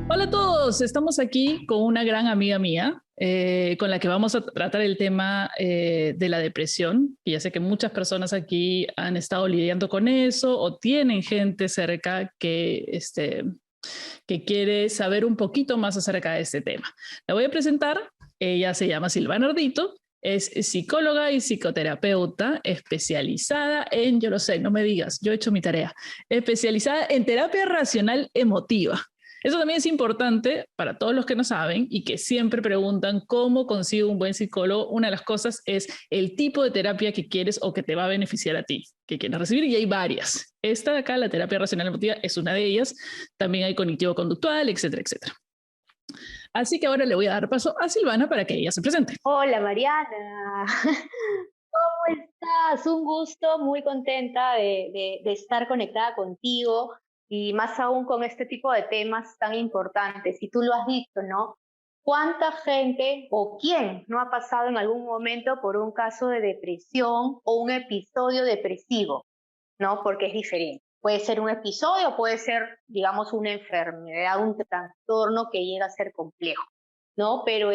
Hola a todos, estamos aquí con una gran amiga mía, con la que vamos a tratar el tema de la depresión. Y ya sé que muchas personas aquí han estado lidiando con eso o tienen gente cerca que quiere saber un poquito más acerca de este tema. La voy a presentar, ella se llama Silvana Ardito, es psicóloga y psicoterapeuta especializada en, yo lo sé, no me digas, yo he hecho mi tarea, especializada en terapia racional emotiva. Eso también es importante para todos los que no saben y que siempre preguntan cómo consigo un buen psicólogo. Una de las cosas es el tipo de terapia que quieres o que te va a beneficiar a ti, que quieres recibir, y hay varias. Esta de acá, la terapia racional emotiva, es una de ellas. También hay cognitivo-conductual, etcétera, etcétera. Así que ahora le voy a dar paso a Silvana para que ella se presente. Hola Mariana, ¿cómo estás? Un gusto, muy contenta de estar conectada contigo y más aún con este tipo de temas tan importantes. Y tú lo has visto, ¿no? ¿Cuánta gente o quién no ha pasado en algún momento por un caso de depresión o un episodio depresivo? ¿No? Porque es diferente. Puede ser un episodio, puede ser, digamos, una enfermedad, un trastorno que llega a ser complejo, ¿no? Pero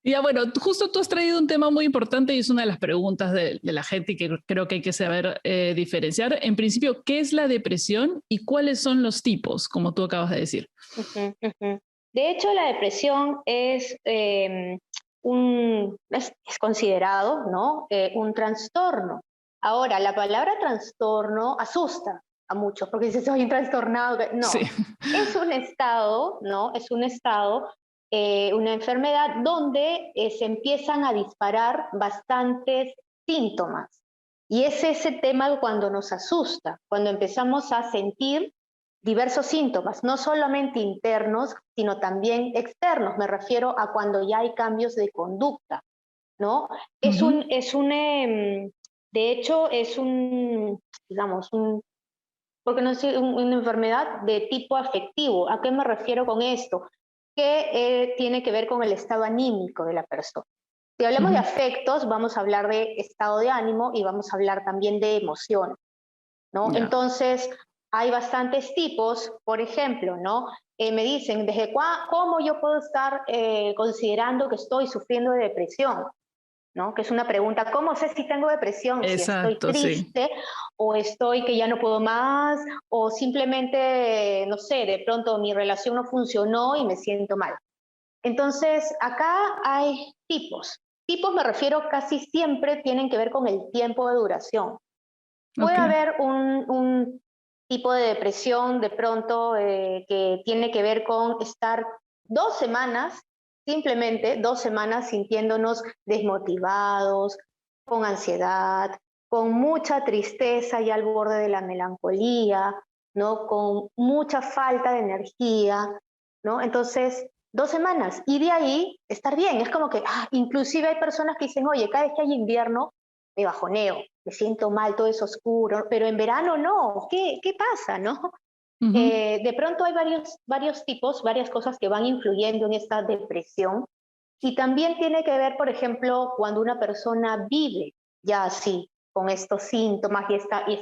Ya bueno, justo tú has traído un tema muy importante y es una de las preguntas de la gente y que creo que hay que saber diferenciar. En principio, ¿qué es la depresión y cuáles son los tipos, como tú acabas de decir? Ujú, ujú. De hecho, la depresión es considerado, ¿no? Un trastorno. Ahora, la palabra trastorno asusta a muchos porque dices, soy un trastornado. Sí. No, es un estado, ¿no? Es un estado, una enfermedad donde se empiezan a disparar bastantes síntomas. Y es ese tema cuando nos asusta, cuando empezamos a sentir diversos síntomas, no solamente internos, sino también externos. Me refiero a cuando ya hay cambios de conducta, ¿no? Uh Es -huh. un, es un, de hecho, es un, digamos, porque no es una enfermedad de tipo afectivo. ¿A qué me refiero con esto? Que tiene que ver con el estado anímico de la persona. Si Uh hablamos de -huh. afectos, vamos a hablar de estado de ánimo y vamos a hablar también de emociones, ¿no? Ya. Entonces, hay bastantes tipos, por ejemplo, ¿no? Me dicen, ¿cómo yo puedo estar considerando que estoy sufriendo de depresión? ¿No? Que es una pregunta, ¿cómo sé si tengo depresión? Si estoy Exacto, sí. triste o estoy que ya no puedo más o simplemente, no sé, de pronto mi relación no funcionó y me siento mal. Entonces, acá hay tipos. Tipos me refiero casi siempre tienen que ver con el tiempo de duración. Puede Ok. haber un tipo de depresión de pronto que tiene que ver con estar 2 semanas, simplemente 2 semanas sintiéndonos desmotivados, con ansiedad, con mucha tristeza y al borde de la melancolía, ¿no? Con mucha falta de energía, ¿no? Entonces, 2 semanas. Y de ahí estar bien. Es como que, inclusive hay personas que dicen, oye, cada vez que hay invierno, me bajoneo, me siento mal, todo es oscuro, pero en verano no, ¿qué pasa, no? Uh -huh. De pronto hay varios tipos, varias cosas que van influyendo en esta depresión y también tiene que ver, por ejemplo, cuando una persona vive ya así, con estos síntomas y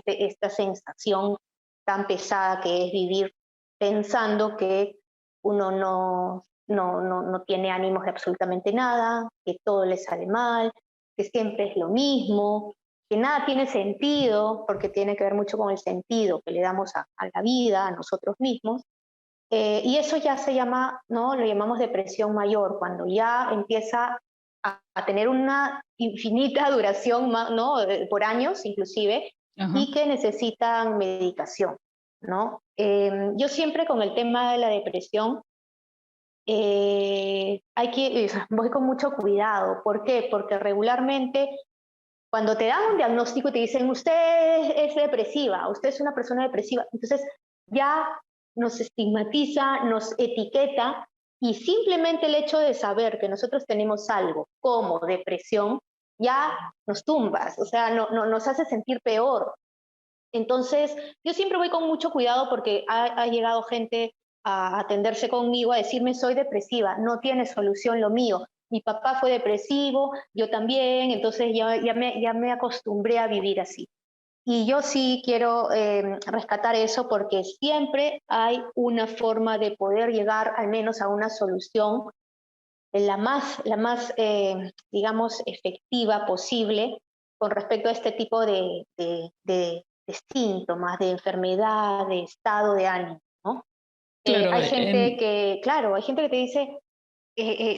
esta sensación tan pesada que es vivir pensando que uno no tiene ánimos de absolutamente nada, que todo le sale mal, que siempre es lo mismo, que nada tiene sentido, porque tiene que ver mucho con el sentido que le damos a la vida, a nosotros mismos. Y eso ya se llama, ¿no? Lo llamamos depresión mayor, cuando ya empieza a tener una infinita duración, ¿no? Por años inclusive, Ajá. y que necesitan medicación, ¿no? Yo siempre con el tema de la depresión voy con mucho cuidado. ¿Por qué? Porque regularmente cuando te dan un diagnóstico y te dicen, usted es depresiva, usted es una persona depresiva, entonces ya nos estigmatiza, nos etiqueta y simplemente el hecho de saber que nosotros tenemos algo como depresión ya nos tumbas, o sea, nos hace sentir peor. Entonces, yo siempre voy con mucho cuidado porque ha llegado gente a atenderse conmigo, a decirme soy depresiva, no tiene solución lo mío. Mi papá fue depresivo, yo también, entonces ya me acostumbré a vivir así. Y yo sí quiero rescatar eso porque siempre hay una forma de poder llegar al menos a una solución la más digamos, efectiva posible con respecto a este tipo de síntomas, de enfermedad, de estado de ánimo, ¿no? Claro, Hay gente que, claro, hay gente que te dice,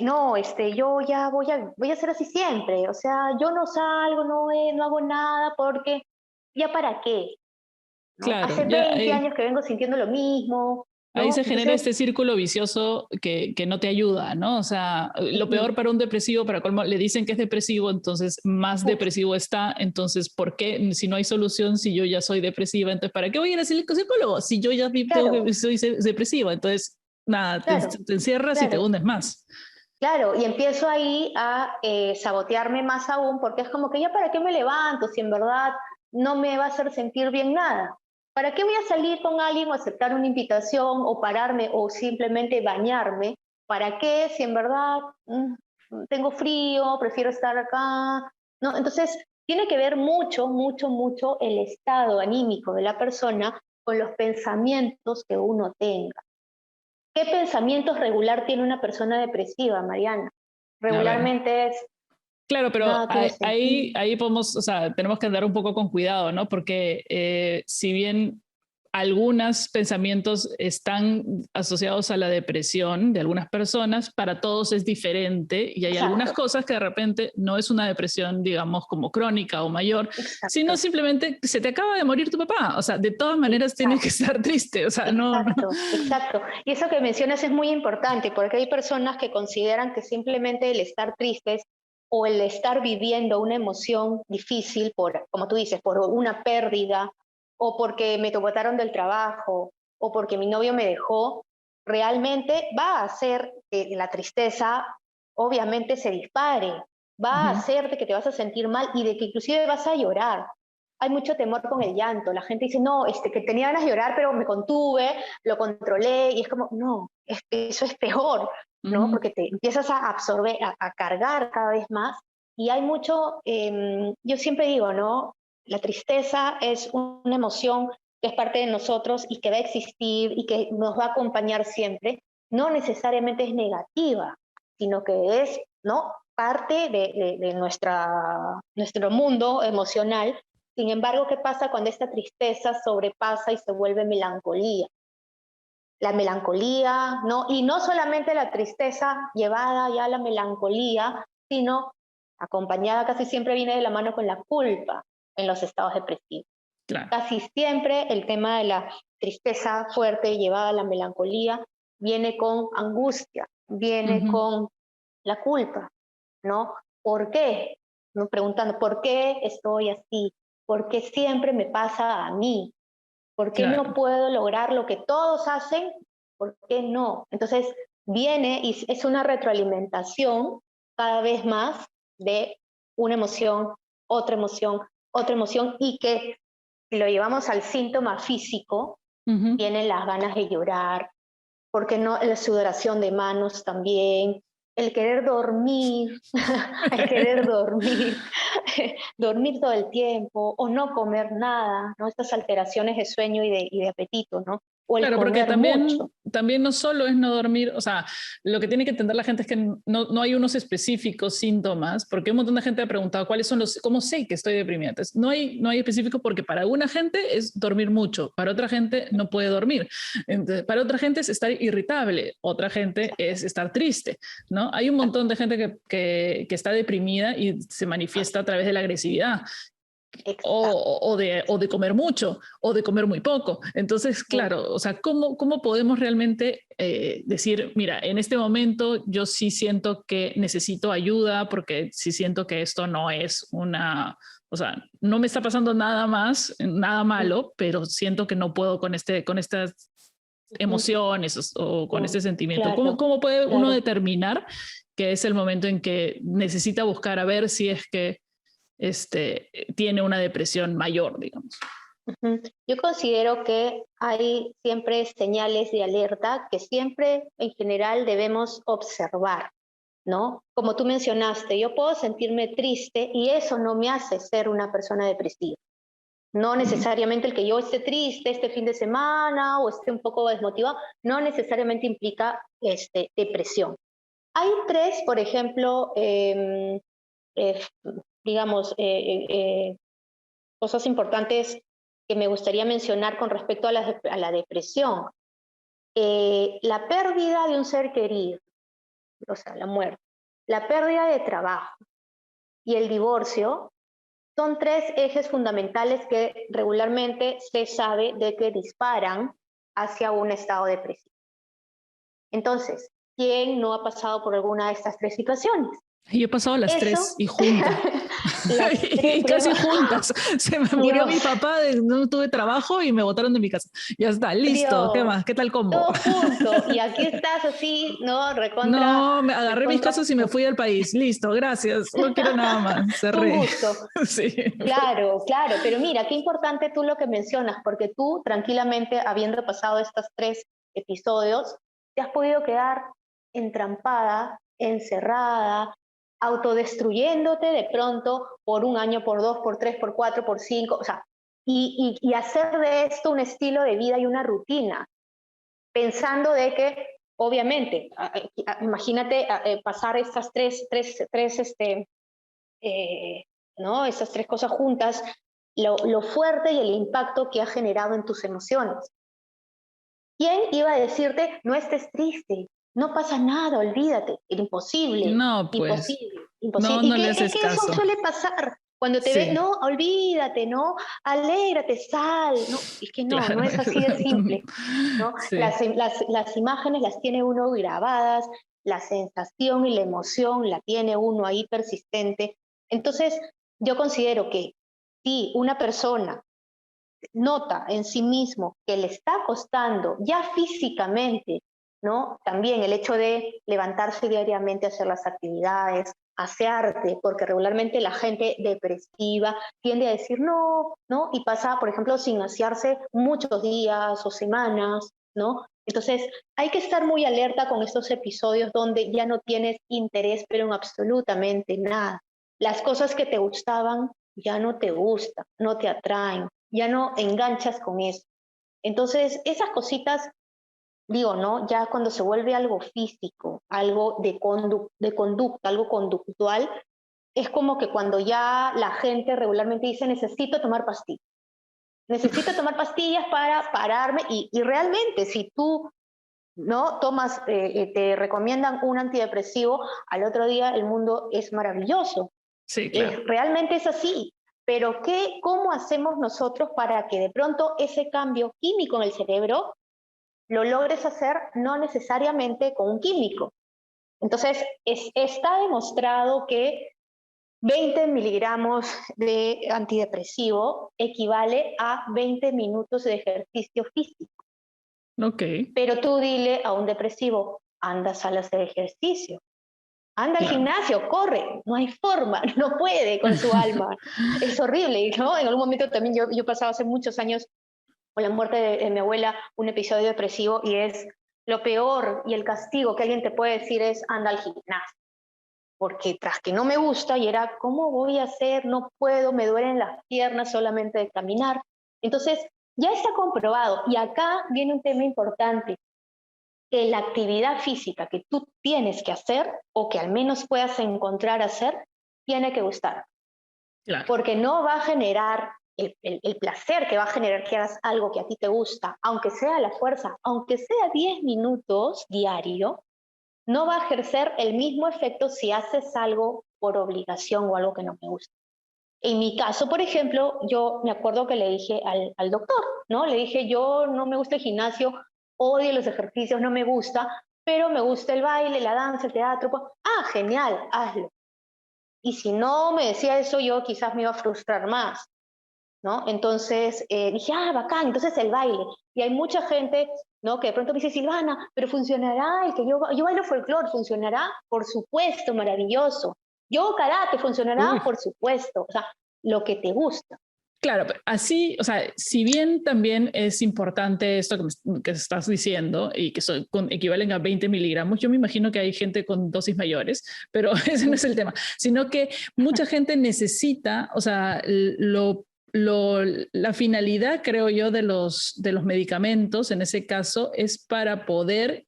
no, yo ya voy a ser así siempre, o sea, yo no salgo, no hago nada porque, ¿ya para qué? ¿No? claro, Hace ya 20 años que vengo sintiendo lo mismo, ahí ¿no? se genera Entonces, este círculo vicioso que no te ayuda, ¿no? O sea, lo ujú, peor para un depresivo, para colmo, le dicen que es depresivo, entonces más uf, depresivo está, entonces, ¿por qué si no hay solución, si yo ya soy depresiva? Entonces, ¿para qué voy a ir al psicólogo si yo ya tengo claro, que soy depresiva? Entonces, nada, claro, te encierras y te claro. hundes más. Claro, y empiezo ahí a sabotearme más aún porque es como que ya para qué me levanto si en verdad no me va a hacer sentir bien nada. ¿Para qué voy a salir con alguien o aceptar una invitación o pararme o simplemente bañarme? ¿Para qué si en verdad tengo frío, prefiero estar acá? ¿No? Entonces, tiene que ver mucho, mucho, mucho el estado anímico de la persona con los pensamientos que uno tenga. ¿Qué pensamientos regular tiene una persona depresiva, Mariana? A ver. Regularmente es, Claro, pero nada tiene sentido. ahí podemos, o sea, tenemos que andar un poco con cuidado, ¿no? Porque si bien algunos pensamientos están asociados a la depresión de algunas personas, para todos es diferente y hay algunas Exacto, cosas que de repente no es una depresión, digamos, como crónica o mayor, sino exacto, simplemente se te acaba de morir tu papá. O sea, de todas maneras tienes que exacto, estar triste. O sea, no, no. exacto, exacto. Y eso que mencionas es muy importante porque hay personas que consideran que simplemente el estar tristes o el estar viviendo una emoción difícil por, como tú dices, por una pérdida o porque me botaron del trabajo o porque mi novio me dejó, realmente va a hacer que la tristeza obviamente se dispare, va a Ujú. hacer de que te vas a sentir mal y de que inclusive vas a llorar. Hay mucho temor con el llanto. La gente dice, no, que tenía ganas de llorar, pero me contuve, lo controlé, y es como, no, eso es peor, ¿no? Ujú. Porque te empiezas a absorber, a cargar cada vez más. Y hay mucho, yo siempre digo, ¿no? La tristeza es una emoción que es parte de nosotros y que va a existir y que nos va a acompañar siempre. No necesariamente es negativa, sino que es, ¿no? Parte de nuestro mundo emocional. Sin embargo, ¿qué pasa cuando esta tristeza sobrepasa y se vuelve melancolía? La melancolía, ¿no? Y no solamente la tristeza llevada ya a la melancolía, sino acompañada casi siempre viene de la mano con la culpa en los estados depresivos. Claro. Casi siempre el tema de la tristeza fuerte llevada a la melancolía viene con angustia, viene Ujú. con la culpa, ¿no? ¿Por qué? ¿No? Preguntando, ¿por qué estoy así? ¿Por qué siempre me pasa a mí? ¿Por qué no Claro. puedo lograr lo que todos hacen? ¿Por qué no? Entonces viene y es una retroalimentación cada vez más de una emoción, otra emoción y que si lo llevamos al síntoma físico, Ujú. vienen las ganas de llorar, porque no, la sudoración de manos también, el querer dormir, el querer dormir, dormir todo el tiempo o no comer nada, ¿no? Estas alteraciones de sueño y de apetito, ¿no? O el Claro, porque comer mucho. también no solo es no dormir, o sea, lo que tiene que entender la gente es que no hay unos específicos síntomas, porque un montón de gente ha preguntado cuáles son los, cómo sé que estoy deprimida. Entonces, no hay específico porque para una gente es dormir mucho, para otra gente no puede dormir, entonces, para otra gente es estar irritable, otra gente es estar triste, ¿no? Hay un montón de gente que está deprimida y se manifiesta a través de la agresividad Exacto. o de comer mucho o de comer muy poco. Entonces, claro, o sea, ¿cómo podemos realmente decir, mira, en este momento yo sí siento que necesito ayuda porque sí siento que esto no es una, o sea, no me está pasando nada más, nada malo, pero siento que no puedo con estas emociones o con este sentimiento. Claro, Cómo puede uno claro. determinar que es el momento en que necesita buscar a ver si es que tiene una depresión mayor, digamos? Ujú. Yo considero que hay siempre señales de alerta que siempre en general debemos observar, ¿no? Como tú mencionaste, yo puedo sentirme triste y eso no me hace ser una persona depresiva. No necesariamente el que yo esté triste este fin de semana o esté un poco desmotivado, no necesariamente implica depresión. Hay tres, por ejemplo, digamos, cosas importantes que me gustaría mencionar con respecto a la depresión. La pérdida de un ser querido, o sea, la muerte, la pérdida de trabajo y el divorcio son tres ejes fundamentales que regularmente se sabe de que disparan hacia un estado depresivo. Entonces, ¿quién no ha pasado por alguna de estas tres situaciones? Yo he pasado las tres y juntas. Y casi juntas. Se me murió mi papá, no tuve trabajo y me botaron de mi casa. Ya está, listo. Dios, ¿Qué más? ¿Qué tal combo? todo junto. Y aquí estás así, ¿no? No, me agarré mis cosas y me fui del país. Listo, gracias. No quiero nada más. Cerré. Un gusto. Sí. Claro, claro. Pero mira, qué importante tú lo que mencionas, porque tú tranquilamente, habiendo pasado estos tres episodios, te has podido quedar entrampada, encerrada, autodestruyéndote de pronto por un año, por 2, por 3, por 4, por 5, o sea, y hacer de esto un estilo de vida y una rutina, pensando de que, obviamente, imagínate pasar estas ¿no? Estas tres cosas juntas, lo fuerte y el impacto que ha generado en tus emociones. ¿Quién iba a decirte, no estés triste, no pasa nada, olvídate? Era imposible, No, pues. imposible. No ¿Y le qué haces eso caso. suele pasar? Cuando te ves, no, olvídate, no, alégrate, sal, no, es que no, Claro. no es así de simple, ¿no? Sí. Las imágenes las tiene uno grabadas, la sensación y la emoción la tiene uno ahí persistente. Entonces, yo considero que si una persona nota en sí mismo que le está costando ya físicamente, ¿no? También el hecho de levantarse diariamente a hacer las actividades, asearte, porque regularmente la gente depresiva tiende a decir no, ¿no? Y pasa, por ejemplo, sin asearse muchos días o semanas, ¿no? Entonces, hay que estar muy alerta con estos episodios donde ya no tienes interés, pero en absolutamente nada. Las cosas que te gustaban ya no te gustan, no te atraen, ya no enganchas con eso. Entonces, esas cositas, digo, ¿no? Ya cuando se vuelve algo físico, algo de conducta, algo conductual, es como que cuando ya la gente regularmente dice, necesito tomar pastillas para pararme, y realmente si tú no tomas, te recomiendan un antidepresivo, al otro día el mundo es maravilloso. Sí, claro. Realmente es así, pero ¿cómo hacemos nosotros para que de pronto ese cambio químico en el cerebro lo logres hacer no necesariamente con un químico? Entonces, está demostrado que 20 miligramos de antidepresivo equivale a 20 minutos de ejercicio físico. Ok. Pero tú dile a un depresivo, anda, sal a hacer ejercicio. Anda al gimnasio, corre, no hay forma, no puede con su alma. Es horrible, ¿no? En algún momento también yo he pasado hace muchos años con la muerte de mi abuela un episodio depresivo, y es lo peor y el castigo que alguien te puede decir es anda al gimnasio. Porque tras que no me gusta y era, ¿cómo voy a hacer? No puedo, me duelen las piernas solamente de caminar. Entonces, ya está comprobado. Y acá viene un tema importante, que la actividad física que tú tienes que hacer, o que al menos puedas encontrar hacer, tiene que gustar. Claro. Porque no va a generar el placer que va a generar que hagas algo que a ti te gusta, aunque sea a la fuerza, aunque sea 10 minutos diario, no va a ejercer el mismo efecto si haces algo por obligación o algo que no me gusta. En mi caso, por ejemplo, yo me acuerdo que le dije al doctor, ¿no? Le dije, yo no me gusta el gimnasio, odio los ejercicios, no me gusta, pero me gusta el baile, la danza, el teatro. Pues, genial, hazlo. Y si no me decía eso, yo quizás me iba a frustrar más, ¿no? Entonces dije, bacán, entonces el baile. Y hay mucha gente, ¿no? Que de pronto me dice, Silvana, pero funcionará el que yo bailo folclore, funcionará, por supuesto, maravilloso. Yo karate, funcionará, por supuesto. O sea, lo que te gusta. Claro, así, o sea, si bien también es importante esto que estás diciendo y que equivalen a 20 miligramos, yo me imagino que hay gente con dosis mayores, pero ese no es el tema, sino que mucha gente necesita, o sea, lo la finalidad, creo yo, de los medicamentos, en ese caso, es para poder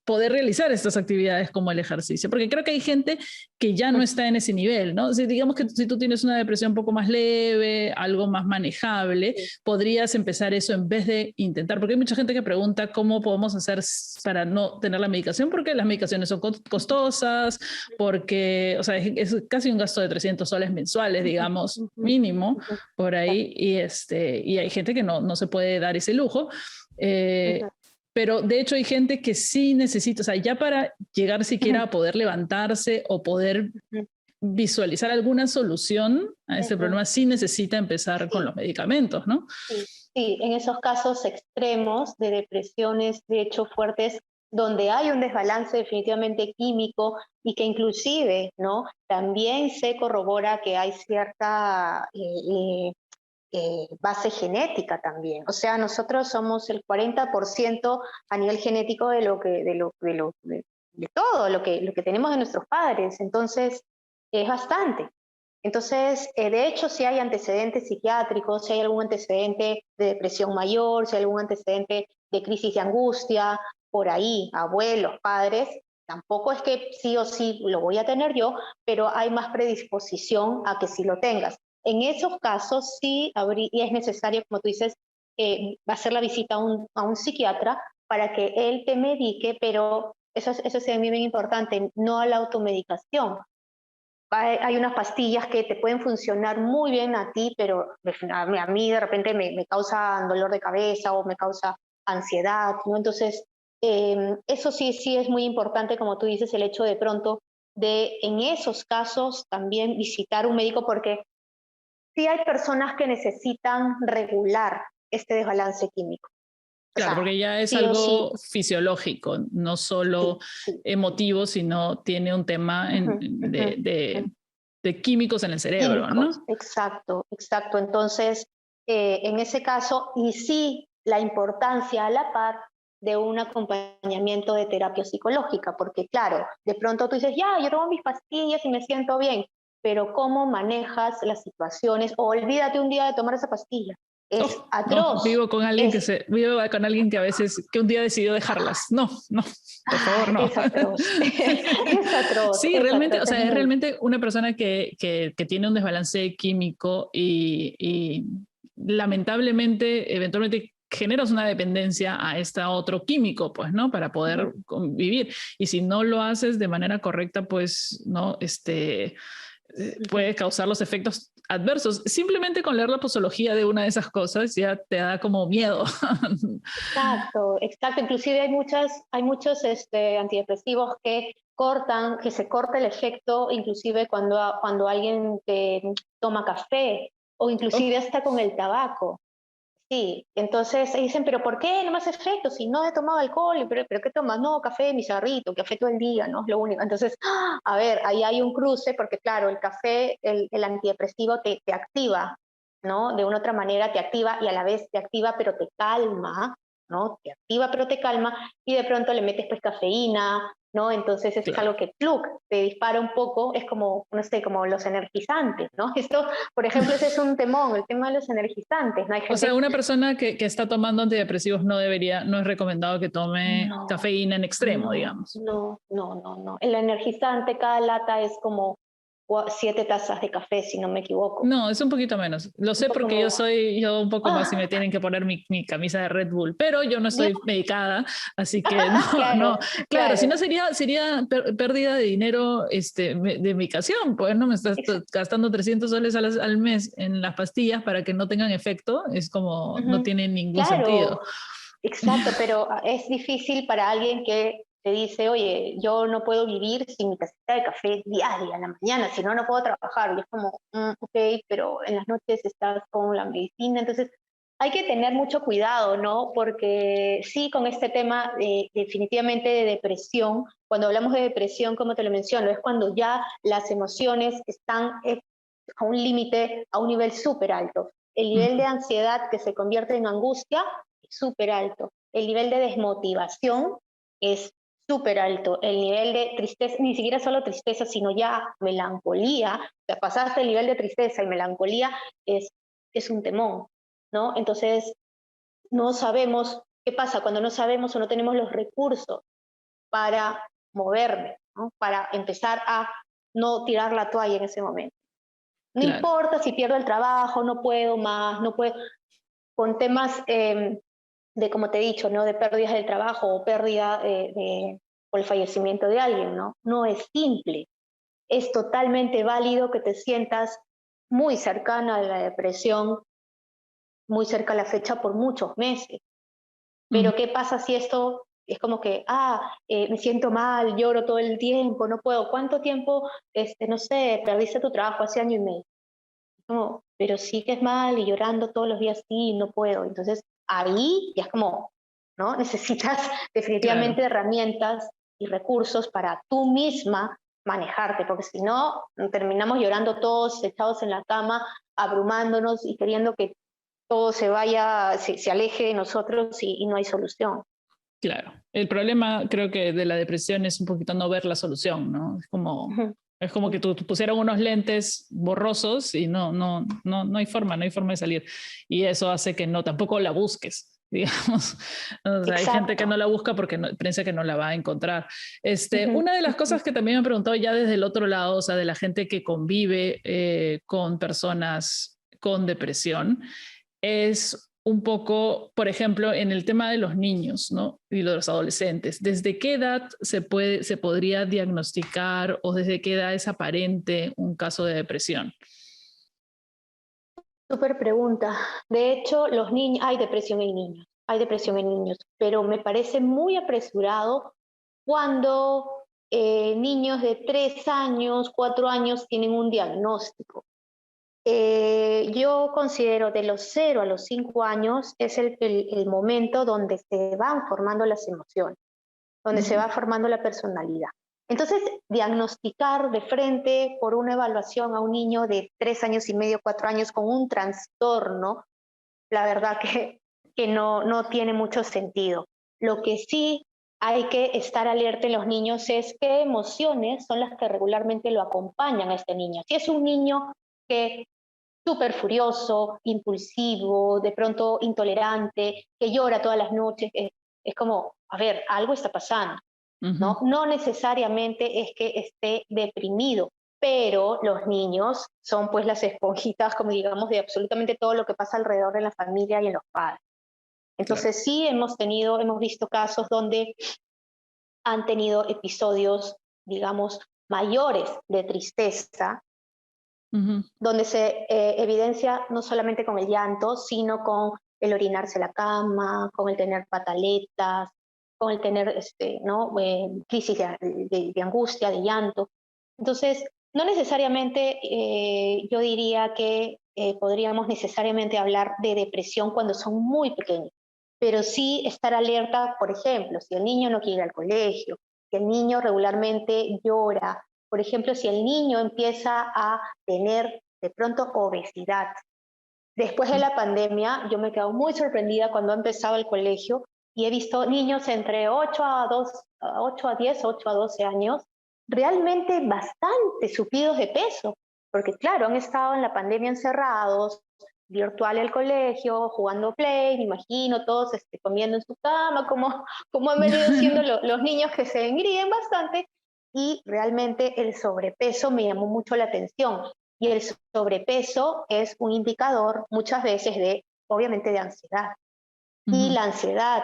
realizar estas actividades como el ejercicio, porque creo que hay gente que ya no está en ese nivel, ¿no? Si digamos que si tú tienes una depresión un poco más leve, algo más manejable, podrías empezar eso en vez de intentar, porque hay mucha gente que pregunta cómo podemos hacer para no tener la medicación, porque las medicaciones son costosas, porque, o sea, es casi un gasto de 300 soles mensuales, digamos, mínimo, por ahí, y hay gente que no se puede dar ese lujo. Pero de hecho hay gente que sí necesita, o sea, ya para llegar siquiera a poder levantarse o poder visualizar alguna solución a este problema, sí necesita empezar con los medicamentos, ¿no? Sí, en esos casos extremos de depresiones, de hecho fuertes, donde hay un desbalance definitivamente químico y que inclusive, ¿no? También se corrobora que hay cierta base genética también. O sea, nosotros somos el 40% a nivel genético de todo lo que tenemos de nuestros padres. Entonces, es bastante. Entonces, de hecho, si hay antecedentes psiquiátricos, si hay algún antecedente de depresión mayor, si hay algún antecedente de crisis de angustia, por ahí, abuelos, padres, tampoco es que sí o sí lo voy a tener yo, pero hay más predisposición a que sí lo tengas. En esos casos sí y es necesario, como tú dices, hacer la visita a un psiquiatra para que él te medique, pero eso es a mí bien importante, no a la automedicación. Hay unas pastillas que te pueden funcionar muy bien a ti, pero a mí de repente me causa dolor de cabeza o me causa ansiedad, ¿no? Entonces, eso sí es muy importante, como tú dices, el hecho de pronto de en esos casos también visitar un médico, porque sí hay personas que necesitan regular este desbalance químico. Claro, O sea, porque ya es sí o algo sí. fisiológico, no solo Sí. emotivo, sino tiene un tema de químicos en el cerebro, Químicos, ¿no? exacto, exacto. Entonces, en ese caso, y sí la importancia a la par de un acompañamiento de terapia psicológica, porque claro, de pronto tú dices, ya, yo tomo mis pastillas y me siento bien, pero ¿cómo manejas las situaciones? O olvídate un día de tomar esa pastilla. Es Oh, no, atroz. vivo con alguien que a veces, que un día decidió dejarlas. No, por favor, no. Es atroz. Es atroz, Sí, es realmente, o atroz, es sea, es muy... realmente una persona que tiene un desbalance químico y lamentablemente, eventualmente generas una dependencia a este otro químico, pues, ¿no? Para poder convivir. Y si no lo haces de manera correcta, pues, ¿no? Puede causar los efectos adversos. Simplemente con leer la posología de una de esas cosas ya te da como miedo. Exacto, exacto. Inclusive hay muchos antidepresivos que cortan, que se corta el efecto, inclusive cuando alguien toma café o inclusive Oh, hasta con el tabaco. Sí, entonces dicen, pero ¿por qué no me hace efecto si no he tomado alcohol? ¿Pero qué tomas? No, café, mi cigarrito, café todo el día, ¿no? Es lo único. Entonces, a ver, ahí hay un cruce porque claro, el café, el antidepresivo te activa, ¿no? De una otra manera te activa y a la vez te activa pero te calma, ¿no? Te activa pero te calma y de pronto le metes pues cafeína, ¿no? Entonces es claro. algo que ¡pluc! Te dispara un poco, es como, no sé, como los energizantes, ¿no? Esto, por ejemplo, ese es un temón, el tema de los energizantes, ¿no? Hay O sea, gente... una persona que está tomando antidepresivos no es recomendado que tome No, cafeína en extremo, digamos. no. El energizante, cada lata es como 7 tazas de café, si no me equivoco. No, es un poquito menos. Lo Un sé poco porque menos. yo un poco más si me ¡Ah! tienen que poner mi camisa de Red Bull, pero yo no Dios, estoy medicada, así que no, no. claro, Claro, si claro. no sería pérdida de dinero de medicación, pues no me estás Exacto. gastando 300 soles al mes en las pastillas para que no tengan efecto, es como, no Ujú. tiene ningún Claro, sentido. exacto, pero es difícil para alguien que te dice, oye, yo no puedo vivir sin mi tacita de café diaria en la mañana, si no, no puedo trabajar. Y es como, ok, pero en las noches estás con la medicina, entonces hay que tener mucho cuidado, ¿no? Porque sí, con este tema definitivamente de depresión, cuando hablamos de depresión, como te lo menciono, es cuando ya las emociones están a un límite, a un nivel súper alto. El nivel de ansiedad que se convierte en angustia es súper alto. El nivel de desmotivación es súper alto. El nivel de tristeza, ni siquiera solo tristeza, sino ya melancolía. O sea, pasaste el nivel de tristeza y melancolía, es es un temón, ¿no? Entonces, no sabemos qué pasa cuando no sabemos o no tenemos los recursos para moverme, ¿no? Para empezar a no tirar la toalla en ese momento. No Claro, importa si pierdo el trabajo, no puedo más, no puedo, con temas de, como te he dicho, ¿no? De pérdidas del trabajo o pérdida por el fallecimiento de alguien, ¿no? No es simple. Es totalmente válido que te sientas muy cercana a la depresión, muy cerca a la fecha por muchos meses. ujú, Pero ¿qué pasa si esto es como que, me siento mal, lloro todo el tiempo, no puedo? ¿Cuánto tiempo, no sé, perdiste tu trabajo hace año y medio? Como, pero sigues mal y llorando todos los días, sí, no puedo. Entonces ahí ya es como, ¿no? Necesitas claro. definitivamente herramientas y recursos para tú misma manejarte, porque si no, terminamos llorando todos echados en la cama, abrumándonos y queriendo que todo se vaya, se aleje de nosotros y no hay solución. Claro, el problema creo que de la depresión es un poquito no ver la solución, ¿no? Ujú. Es como que tú pusieron unos lentes borrosos y no hay forma, no hay forma de salir. Y eso hace que no, tampoco la busques, digamos. O sea, hay gente que Exacto. no la busca porque piensa que no la va a encontrar. Ujú, Una de las ujú. cosas que también me he preguntado ya desde el otro lado, o sea, de la gente que convive con personas con depresión, es un poco, por ejemplo, en el tema de los niños, ¿no? Y de los adolescentes. ¿Desde qué edad se podría diagnosticar o desde qué edad es aparente un caso de depresión? Súper pregunta. De hecho, los niños, hay depresión en niños, pero me parece muy apresurado cuando niños de 3 años, 4 años tienen un diagnóstico. Yo considero de los 0 a los 5 años es el momento donde se van formando las emociones, donde se Ujú. va formando la personalidad. Entonces, diagnosticar de frente por una evaluación a un niño de 3 años y medio, 4 años con un trastorno, la verdad que no tiene mucho sentido. Lo que sí hay que estar alerta en los niños es qué emociones son las que regularmente lo acompañan a este niño. Si es un niño que súper furioso, impulsivo, de pronto intolerante, que llora todas las noches, es como, a ver, algo está pasando, Ujú. ¿no? No necesariamente es que esté deprimido, pero los niños son pues las esponjitas, como digamos, de absolutamente todo lo que pasa alrededor de la familia y en los padres. Claro. Entonces sí hemos visto casos donde han tenido episodios, digamos, mayores de tristeza, Ujú. donde se evidencia no solamente con el llanto, sino con el orinarse la cama, con el tener pataletas, con el tener ¿no? Crisis de angustia, de llanto. Entonces, no necesariamente yo diría que podríamos necesariamente hablar de depresión cuando son muy pequeños, pero sí estar alerta, por ejemplo, si el niño no quiere ir al colegio, si el niño regularmente llora, por ejemplo, si el niño empieza a tener de pronto obesidad. Después de la pandemia, yo me he quedado muy sorprendida cuando ha empezado el colegio y he visto niños entre 8 a 10, 8 a 12 años, realmente bastante subidos de peso, porque claro, han estado en la pandemia encerrados, virtual el colegio, jugando play, me imagino, todos comiendo en su cama, como han venido siendo los niños que se engríen bastante, y realmente el sobrepeso me llamó mucho la atención. Y el sobrepeso es un indicador muchas veces de, obviamente, de ansiedad. Y Ujú. la ansiedad,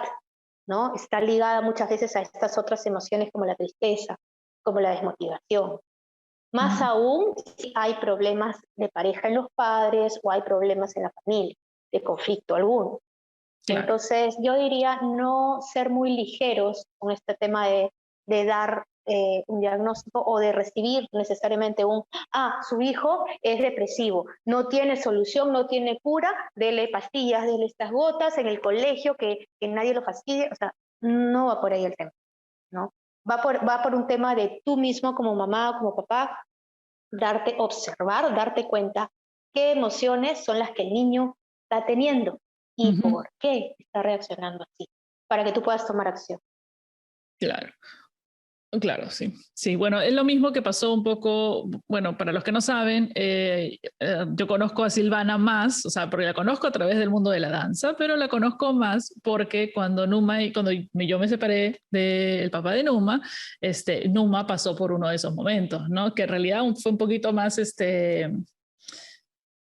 ¿no? Está ligada muchas veces a estas otras emociones como la tristeza, como la desmotivación. Más Ujú. aún si hay problemas de pareja en los padres o hay problemas en la familia, de conflicto alguno. Claro. Entonces, yo diría no ser muy ligeros con este tema de dar un diagnóstico o de recibir necesariamente su hijo es depresivo, no tiene solución, no tiene cura, dele pastillas, dele estas gotas en el colegio, que nadie lo fastidie, o sea, no va por ahí el tema, ¿no? Va por un tema de tú mismo como mamá, como papá, observar, darte cuenta qué emociones son las que el niño está teniendo y Ujú. por qué está reaccionando así, para que tú puedas tomar acción. Claro. Claro, sí. Sí, bueno, es lo mismo que pasó un poco, bueno, para los que no saben, yo conozco a Silvana más, o sea, porque la conozco a través del mundo de la danza, pero la conozco más porque cuando cuando yo me separé del papá de Numa, Numa pasó por uno de esos momentos, ¿no? Que en realidad fue un poquito más,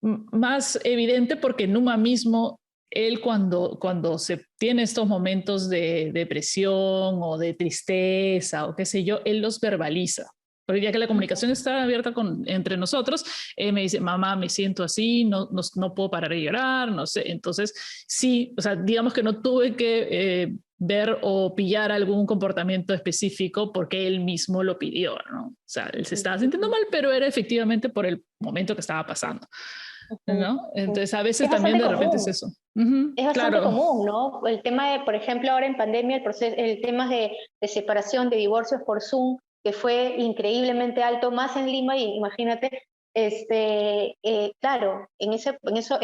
más evidente porque Numa mismo, él cuando se tiene estos momentos de depresión o de tristeza o qué sé yo, él los verbaliza. Pero ya que la comunicación está abierta entre nosotros, me dice, mamá, me siento así, no puedo parar de llorar, no sé. Entonces, sí, o sea, digamos que no tuve que ver o pillar algún comportamiento específico porque él mismo lo pidió, ¿no? O sea, él se estaba sintiendo mal, pero era efectivamente por el momento que estaba pasando. ¿No? Entonces, a veces Es también bastante de repente es común. eso. Uh -huh, Es bastante claro. común, ¿no? El tema de, por ejemplo, ahora en pandemia, el tema de separación, de divorcios por Zoom, que fue increíblemente alto, más en Lima, y imagínate, claro, en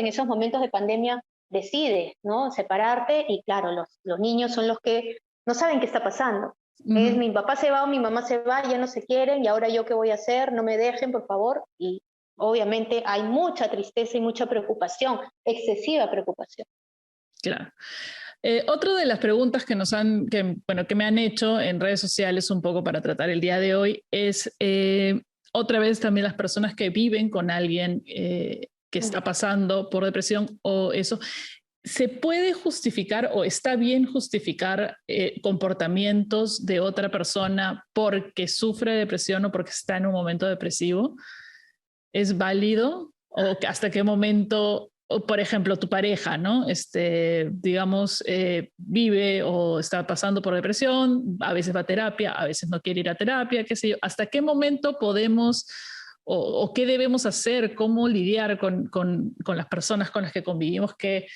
esos momentos de pandemia decides, ¿no? Separarte y claro, los niños son los que no saben qué está pasando. Uh Es -huh. mi papá se va o mi mamá se va, ya no se quieren y ahora yo qué voy a hacer, no me dejen, por favor. Y obviamente hay mucha tristeza y mucha preocupación, excesiva preocupación. Claro. Otra de las preguntas que me han hecho en redes sociales un poco para tratar el día de hoy es otra vez también las personas que viven con alguien que está pasando por depresión o eso. ¿Se puede justificar o está bien justificar comportamientos de otra persona porque sufre depresión o porque está en un momento depresivo? ¿Es válido? ¿O hasta qué momento, o por ejemplo, tu pareja, ¿no? Digamos, vive o está pasando por depresión, a veces va a terapia, a veces no quiere ir a terapia, qué sé yo. ¿Hasta qué momento podemos o qué debemos hacer, cómo lidiar con las personas con las que convivimos que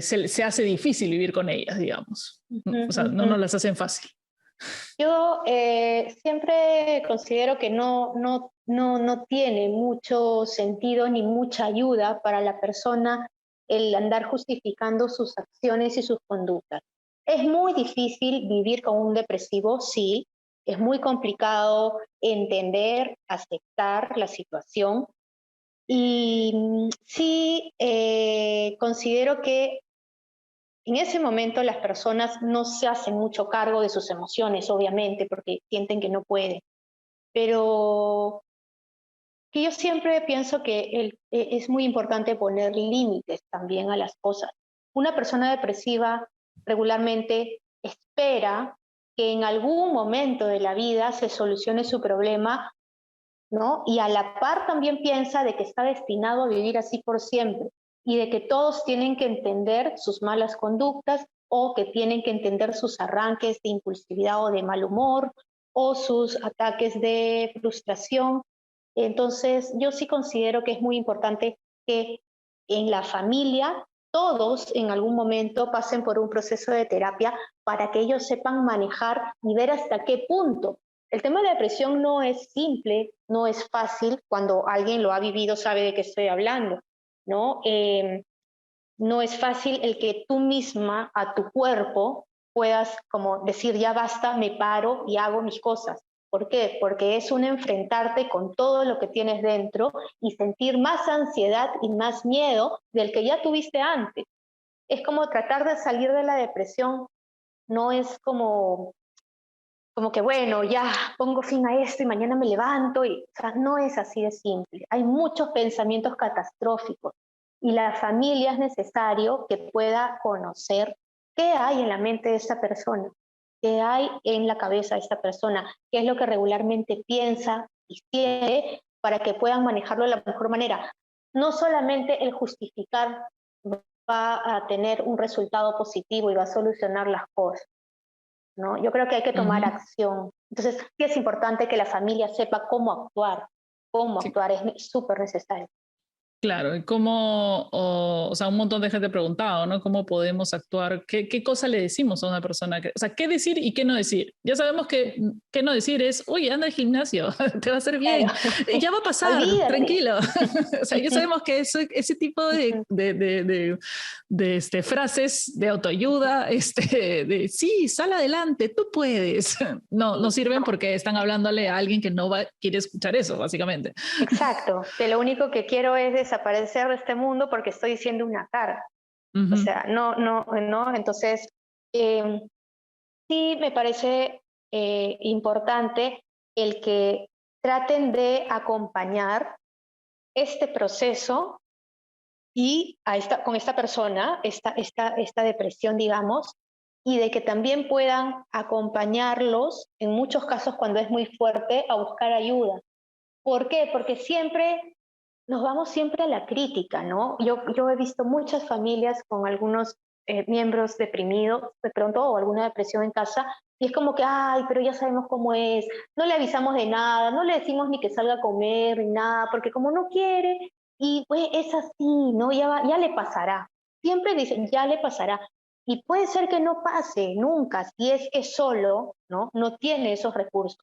se hace difícil vivir con ellas, digamos? O sea, no nos las hacen fácil. Yo siempre considero que no tiene mucho sentido ni mucha ayuda para la persona el andar justificando sus acciones y sus conductas. Es muy difícil vivir con un depresivo, sí, es muy complicado entender, aceptar la situación y sí considero que en ese momento las personas no se hacen mucho cargo de sus emociones, obviamente, porque sienten que no pueden. Pero que yo siempre pienso que es muy importante poner límites también a las cosas. Una persona depresiva regularmente espera que en algún momento de la vida se solucione su problema, ¿no? Y a la par también piensa de que está destinado a vivir así por siempre y de que todos tienen que entender sus malas conductas o que tienen que entender sus arranques de impulsividad o de mal humor o sus ataques de frustración. Entonces, yo sí considero que es muy importante que en la familia todos en algún momento pasen por un proceso de terapia para que ellos sepan manejar y ver hasta qué punto. El tema de la depresión no es simple, no es fácil. Cuando alguien lo ha vivido sabe de qué estoy hablando, ¿no? No es fácil el que tú misma a tu cuerpo puedas como decir ya basta, me paro y hago mis cosas. ¿Por qué? Porque es un enfrentarte con todo lo que tienes dentro y sentir más ansiedad y más miedo del que ya tuviste antes. Es como tratar de salir de la depresión, no es como que bueno, ya pongo fin a esto y mañana me levanto, o sea, no es así de simple. Hay muchos pensamientos catastróficos y la familia es necesario que pueda conocer qué hay en la mente de esta persona, qué hay en la cabeza de esta persona, qué es lo que regularmente piensa y siente para que puedan manejarlo de la mejor manera. No solamente el justificar va a tener un resultado positivo y va a solucionar las cosas, ¿no? Yo creo que hay que Uh tomar -huh. acción. Entonces, sí es importante que la familia sepa cómo Sí. actuar es súper necesario. Claro, y cómo, o sea, un montón de gente ha preguntado, ¿no? ¿Cómo podemos actuar? ¿Qué cosa le decimos a una persona? O sea, ¿qué decir y qué no decir? Ya sabemos que qué no decir es, oye, anda al gimnasio, te va a hacer bien, Claro, ya va a pasar, olvídate. tranquilo. O sea, ya sabemos que ese tipo de frases de autoayuda, de sí, sal adelante, tú puedes, no sirven porque están hablándole a alguien que quiere escuchar eso, básicamente. Exacto, que lo único que quiero es desaparecer de este mundo porque estoy siendo una carga. O Ujú. sea, no. Entonces, eh, sí me parece importante el que traten de acompañar este proceso y con esta persona, esta depresión, digamos, y de que también puedan acompañarlos, en muchos casos cuando es muy fuerte, a buscar ayuda. ¿Por qué? Porque siempre nos vamos siempre a la crítica, ¿no? Yo he visto muchas familias con algunos miembros deprimidos de pronto o alguna depresión en casa y es como que, ay, pero ya sabemos cómo es, no le avisamos de nada, no le decimos ni que salga a comer ni nada, porque como no quiere y pues es así, ¿no? Ya le pasará. Siempre dicen, ya le pasará. Y puede ser que no pase nunca si es que solo, ¿no? No tiene esos recursos.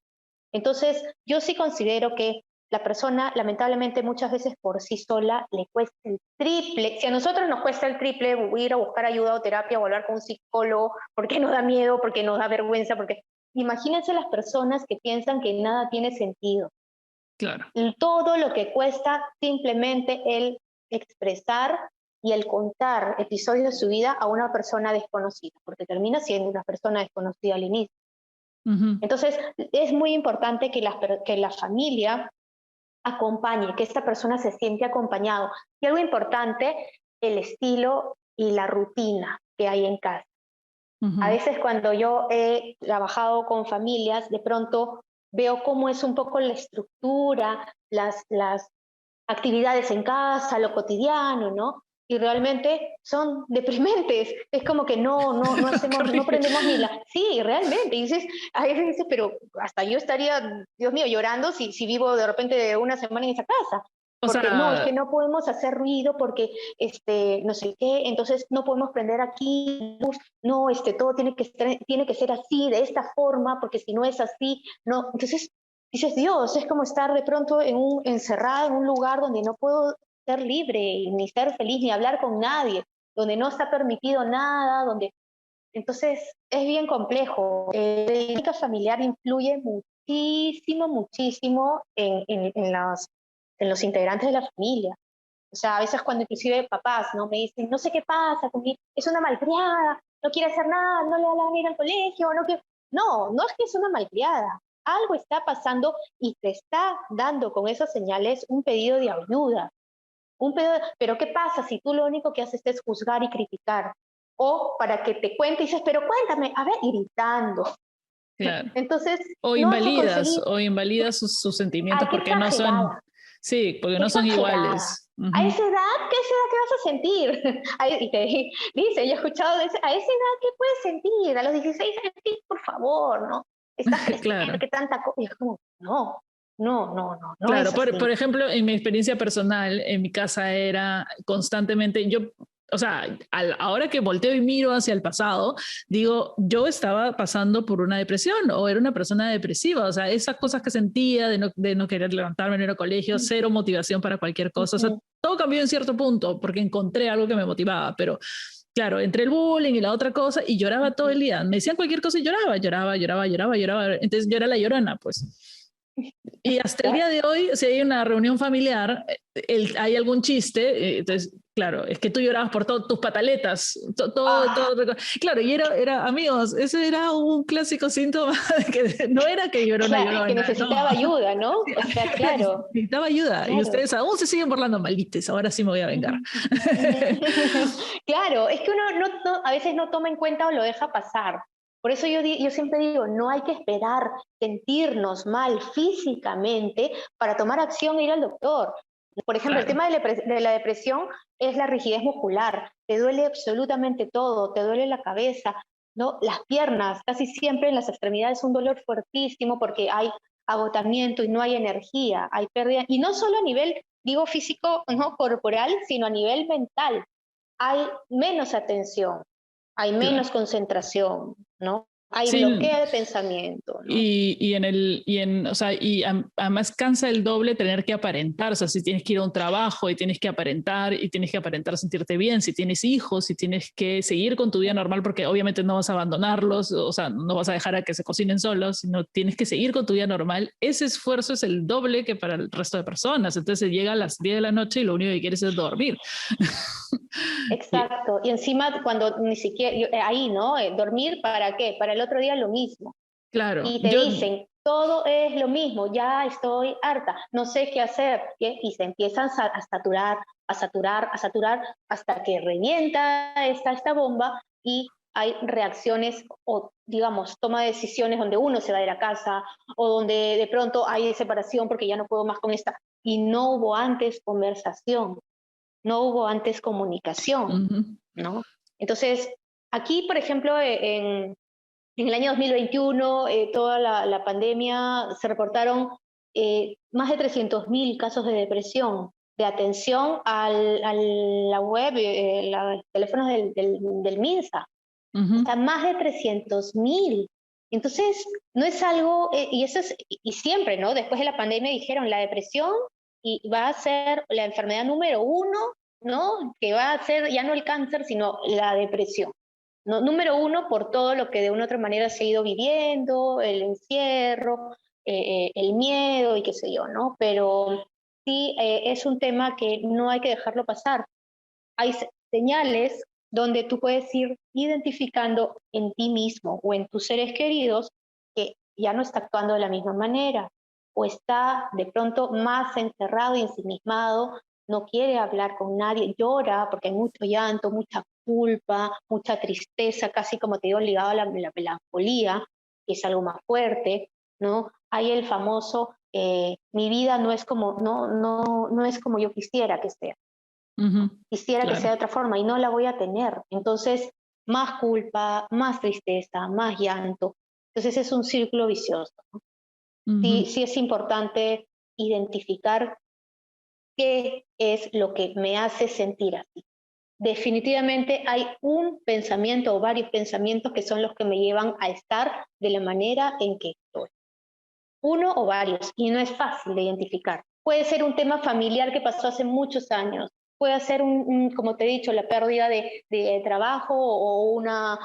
Entonces, yo sí considero que la persona, lamentablemente, muchas veces por sí sola le cuesta el triple. Si a nosotros nos cuesta el triple ir a buscar ayuda o terapia o hablar con un psicólogo, porque nos da miedo, porque nos da vergüenza, porque imagínense las personas que piensan que nada tiene sentido. Claro. Y todo lo que cuesta simplemente el expresar y el contar episodios de su vida a una persona desconocida, porque termina siendo una persona desconocida al inicio. Ujú. Entonces, es muy importante que la familia acompañe, que esta persona se siente acompañado. Y algo importante, el estilo y la rutina que hay en casa. A Ujú. veces cuando yo he trabajado con familias, de pronto veo cómo es un poco la estructura, las actividades en casa, lo cotidiano, ¿no? Y realmente son deprimentes. Es como que no Qué hacemos, no horrible. prendemos ni la... Sí, realmente. Y dices, a veces dices, pero hasta yo estaría, Dios mío, llorando si vivo de repente una semana en esa casa. O Porque no, es que sea, no podemos hacer ruido porque, no sé qué, entonces no podemos prender aquí luz, no, todo tiene que ser así, de esta forma, porque si no es así, no. Entonces, dices, Dios, es como estar de pronto encerrada en un lugar donde no puedo ser libre, ni ser feliz, ni hablar con nadie, donde no está permitido nada, donde... Entonces, es bien complejo. La dinámica familiar influye muchísimo en los integrantes de la familia. O sea, a veces cuando inclusive papás, ¿no? Me dicen, no sé qué pasa con es una malcriada, no quiere hacer nada, no le da la gana ir al colegio, no quiere... No es que es una malcriada. Algo está pasando y te está dando con esas señales un pedido de ayuda. Pero ¿qué pasa si tú lo único que haces es juzgar y criticar? O para que te cuente y dices, pero cuéntame, a ver, gritando. claro. Entonces, no vas a conseguir, O invalidas sus ay, sentimientos qué porque no son, exagerada. sí, porque Qué no son exagerada. iguales. A Ujú. esa edad, ¿qué vas a sentir? Y te dice, yo he escuchado, a esa edad, ¿qué puedes sentir? A los 16 años, sí, por favor, ¿no? Estás creciendo, Claro. ¿qué tanta cosa? Y es como, no Claro, es por así. ejemplo, en mi experiencia personal, en mi casa era constantemente, o sea, ahora que volteo y miro hacia el pasado, digo, yo estaba pasando por una depresión o era una persona depresiva, o sea, esas cosas que sentía de no querer levantarme en el colegio, cero motivación para cualquier cosa, o sea, Ujú. todo cambió en cierto punto porque encontré algo que me motivaba, pero claro, entre el bullying y la otra cosa, y lloraba todo el día. Me decían cualquier cosa y lloraba. Entonces yo era la llorona, pues. Y hasta el día de hoy, si hay una reunión familiar, hay algún chiste, entonces, claro, es que tú llorabas por tus pataletas, Ah, claro, y amigos, ese era un clásico síntoma de que no era que yo era una claro, que llorona, no, necesitaba ayuda, ¿no? O sea, claro, necesitaba ayuda, y claro. ustedes aún se siguen burlando, maldites, ahora sí me voy a vengar. Claro, es que uno a veces no toma en cuenta o lo deja pasar. Por eso yo siempre digo, no hay que esperar sentirnos mal físicamente para tomar acción e ir al doctor. Por ejemplo, el Claro. tema de la depresión es la rigidez muscular. Te duele absolutamente todo, te duele la cabeza, ¿no? Las piernas, casi siempre en las extremidades un dolor fuertísimo porque hay agotamiento y no hay energía, hay pérdida, y no solo a nivel digo físico, no corporal, sino a nivel mental. Hay menos atención, hay Claro. menos concentración, ¿no? Hay Sí, bloqueo de pensamiento, ¿no? o sea, además cansa el doble tener que aparentar, o sea, si tienes que ir a un trabajo y tienes que aparentar sentirte bien, si tienes hijos, si tienes que seguir con tu vida normal, porque obviamente no vas a abandonarlos, o sea, no vas a dejar a que se cocinen solos, sino tienes que seguir con tu vida normal, ese esfuerzo es el doble que para el resto de personas, entonces llega a las 10 de la noche y lo único que quieres es dormir. Exacto. Y encima cuando ni siquiera, ahí, ¿no? ¿Dormir para qué? Para el otro día lo mismo. Claro, Y te dicen, todo es lo mismo, ya estoy harta, no sé qué hacer. Y se empiezan a saturar, a saturar, a saturar, hasta que revienta esta bomba y hay reacciones o, digamos, toma de decisiones donde uno se va de la casa o donde de pronto hay separación porque ya no puedo más con esta. Y no hubo antes conversación, no hubo antes comunicación, ¿no? Entonces, aquí, por ejemplo, en el año 2021, toda la pandemia, se reportaron más de 300.000 casos de depresión, de atención a la web, los teléfonos del MINSA. O sea, más de 300.000. Entonces, no es algo, y eso es, y siempre, ¿no? Después de la pandemia dijeron, la depresión y va a ser la enfermedad número uno, ¿no? Que va a ser ya no el cáncer, sino la depresión. ¿No? Número uno, por todo lo que de una u otra manera se ha ido viviendo, el encierro, el miedo y qué sé yo, ¿no? Pero sí, es un tema que no hay que dejarlo pasar. Hay señales donde tú puedes ir identificando en ti mismo o en tus seres queridos que ya no está actuando de la misma manera o está de pronto más encerrado y ensimismado, no quiere hablar con nadie, llora porque hay mucho llanto, mucha culpa, mucha tristeza, casi como te digo, ligado a la melancolía, que es algo más fuerte, ¿no? Hay el famoso, mi vida no es como, no es como yo quisiera que sea. Quisiera que sea claro. de otra forma y no la voy a tener. Entonces, más culpa, más tristeza, más llanto. Entonces es un círculo vicioso. Sí, sí es importante identificar qué es lo que me hace sentir así. Definitivamente hay un pensamiento o varios pensamientos que son los que me llevan a estar de la manera en que estoy. Uno o varios, y no es fácil de identificar. Puede ser un tema familiar que pasó hace muchos años, puede ser, como te he dicho, la pérdida de trabajo o una